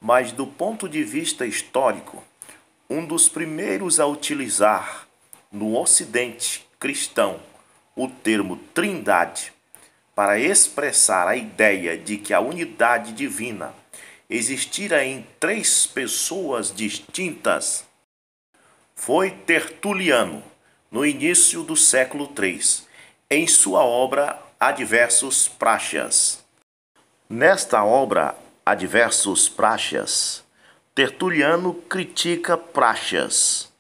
Mas do ponto de vista histórico, um dos primeiros a utilizar no Ocidente cristão o termo Trindade para expressar a ideia de que a unidade divina existira em três pessoas distintas foi Tertuliano, no início do século III, em sua obra Adversus Praxeas. Nesta obra Adversus Praxeas, Tertuliano critica Praxeas,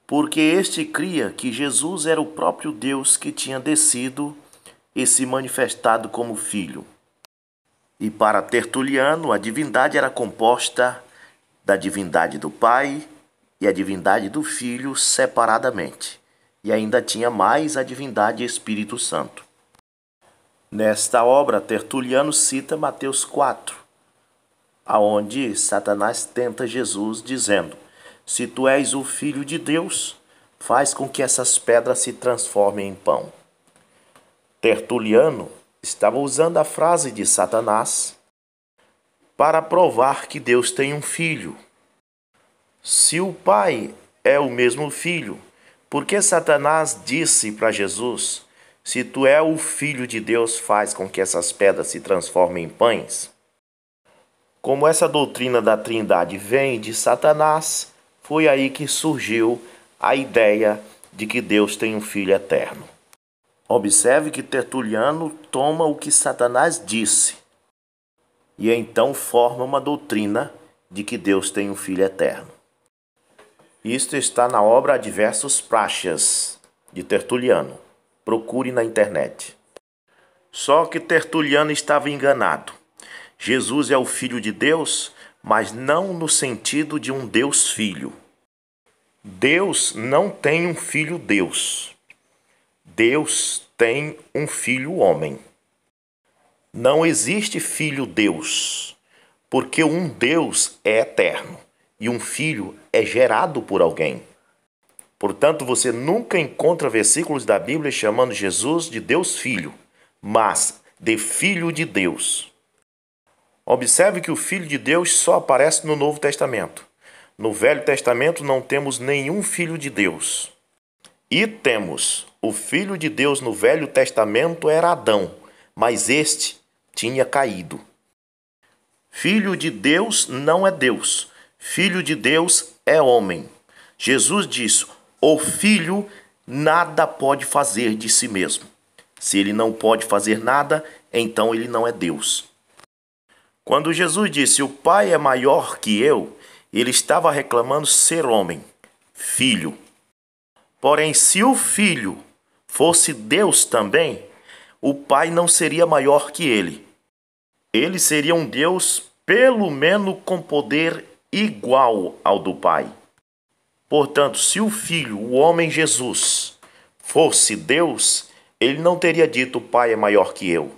porque este cria que Jesus era o próprio Deus que tinha descido e se manifestado como Filho. E para Tertuliano, a divindade era composta da divindade do Pai e a divindade do Filho separadamente, e ainda tinha mais a divindade Espírito Santo. Nesta obra, Tertuliano cita Mateus 4, aonde Satanás tenta Jesus dizendo: se tu és o Filho de Deus, faz com que essas pedras se transformem em pão. Tertuliano estava usando a frase de Satanás para provar que Deus tem um filho. Se o Pai é o mesmo Filho, por que Satanás disse para Jesus: se tu é o Filho de Deus, faz com que essas pedras se transformem em pães? Como essa doutrina da Trindade vem de Satanás, foi aí que surgiu a ideia de que Deus tem um Filho eterno. Observe que Tertuliano toma o que Satanás disse e então forma uma doutrina de que Deus tem um Filho eterno. Isto está na obra Adversus Praxeas, de Tertuliano. Procure na internet. Só que Tertuliano estava enganado. Jesus é o Filho de Deus, mas não no sentido de um Deus Filho. Deus não tem um Filho Deus. Deus tem um Filho homem. Não existe Filho Deus, porque um Deus é eterno e um filho é gerado por alguém. Portanto, você nunca encontra versículos da Bíblia chamando Jesus de Deus Filho, mas de Filho de Deus. Observe que o Filho de Deus só aparece no Novo Testamento. No Velho Testamento não temos nenhum Filho de Deus. E temos o Filho de Deus no Velho Testamento era Adão, mas este tinha caído. Filho de Deus não é Deus. Filho de Deus é homem. Jesus disse: o Filho nada pode fazer de si mesmo. Se ele não pode fazer nada, então ele não é Deus. Quando Jesus disse: o Pai é maior que eu, ele estava reclamando ser homem, filho. Porém, se o Filho fosse Deus também, o Pai não seria maior que ele. Ele seria um Deus, pelo menos com poder igual ao do Pai. Portanto, se o Filho, o homem Jesus, fosse Deus, ele não teria dito: o Pai é maior que eu.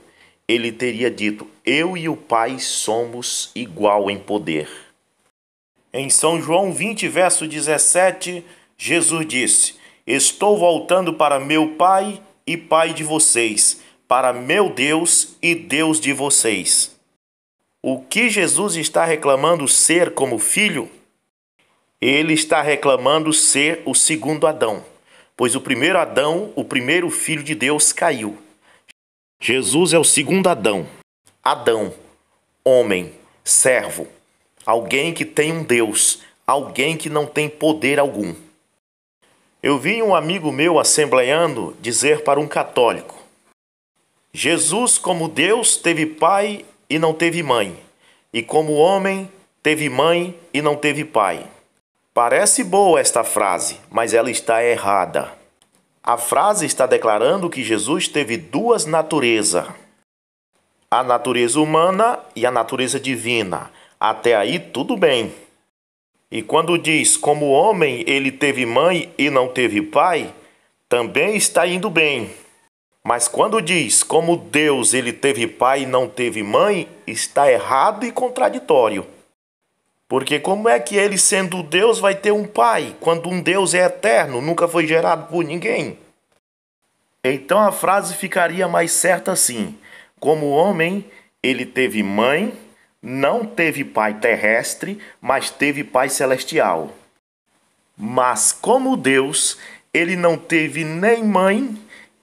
Ele teria dito: eu e o Pai somos igual em poder. Em São João 20, verso 17, Jesus disse: estou voltando para meu Pai e Pai de vocês, para meu Deus e Deus de vocês. O que Jesus está reclamando ser como filho? Ele está reclamando ser o segundo Adão, pois o primeiro Adão, o primeiro filho de Deus, caiu. Jesus é o segundo Adão. Adão, homem, servo, alguém que tem um Deus, alguém que não tem poder algum. Eu vi um amigo meu assembleando dizer para um católico: Jesus, como Deus, teve pai e não teve mãe, e como homem, teve mãe e não teve pai. Parece boa esta frase, mas ela está errada. A frase está declarando que Jesus teve duas naturezas: a natureza humana e a natureza divina. Até aí tudo bem. E quando diz como homem ele teve mãe e não teve pai, também está indo bem. Mas quando diz como Deus ele teve pai e não teve mãe, está errado e contraditório. Porque como é que ele, sendo Deus, vai ter um pai, quando um Deus é eterno, nunca foi gerado por ninguém? Então a frase ficaria mais certa assim: como homem, ele teve mãe, não teve pai terrestre, mas teve pai celestial. Mas como Deus, ele não teve nem mãe,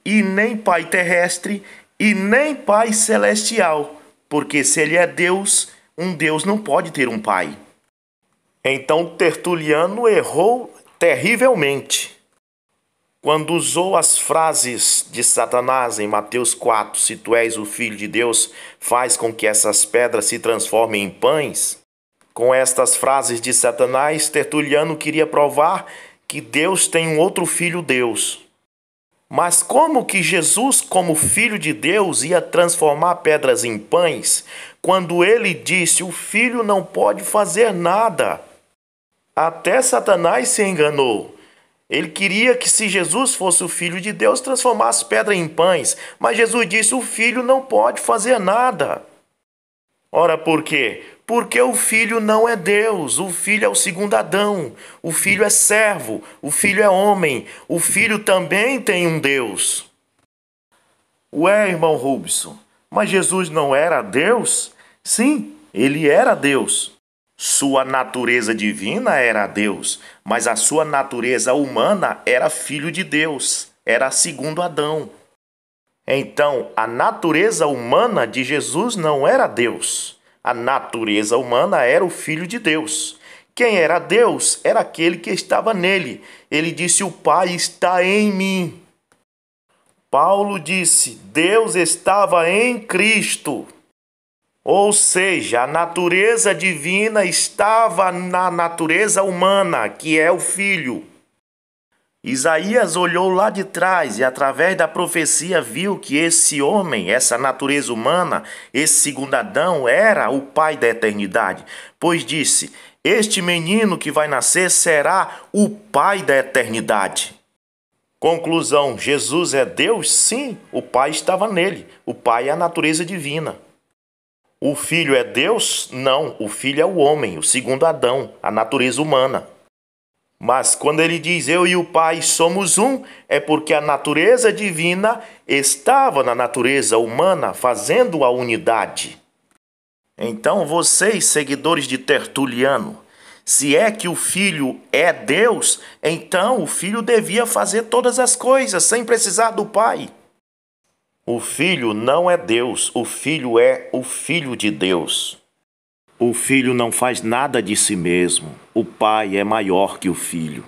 e nem pai terrestre, e nem pai celestial, porque se ele é Deus, um Deus não pode ter um pai. Então Tertuliano errou terrivelmente quando usou as frases de Satanás em Mateus 4, se tu és o Filho de Deus, faz com que essas pedras se transformem em pães. Com estas frases de Satanás, Tertuliano queria provar que Deus tem um outro filho Deus. Mas como que Jesus, como Filho de Deus, ia transformar pedras em pães, quando ele disse o Filho não pode fazer nada? Até Satanás se enganou. Ele queria que, se Jesus fosse o Filho de Deus, transformasse pedra em pães. Mas Jesus disse: o Filho não pode fazer nada. Ora, por quê? Porque o Filho não é Deus. O Filho é o segundo Adão. O Filho é servo. O Filho é homem. O Filho também tem um Deus. Ué, irmão Rubson, mas Jesus não era Deus? Sim, ele era Deus. Sua natureza divina era Deus, mas a sua natureza humana era filho de Deus, era segundo Adão. Então, a natureza humana de Jesus não era Deus. A natureza humana era o Filho de Deus. Quem era Deus era aquele que estava nele. Ele disse: o Pai está em mim. Paulo disse: Deus estava em Cristo. Ou seja, a natureza divina estava na natureza humana, que é o Filho. Isaías olhou lá de trás e, através da profecia, viu que esse homem, essa natureza humana, esse segundo Adão, era o Pai da eternidade. Pois disse: este menino que vai nascer será o Pai da eternidade. Conclusão: Jesus é Deus? Sim, o Pai estava nele. O Pai é a natureza divina. O Filho é Deus? Não, o Filho é o homem, o segundo Adão, a natureza humana. Mas quando ele diz eu e o Pai somos um, é porque a natureza divina estava na natureza humana, fazendo a unidade. Então vocês, seguidores de Tertuliano, se é que o Filho é Deus, então o Filho devia fazer todas as coisas sem precisar do Pai. O Filho não é Deus, o Filho é o Filho de Deus. O Filho não faz nada de si mesmo, o Pai é maior que o Filho.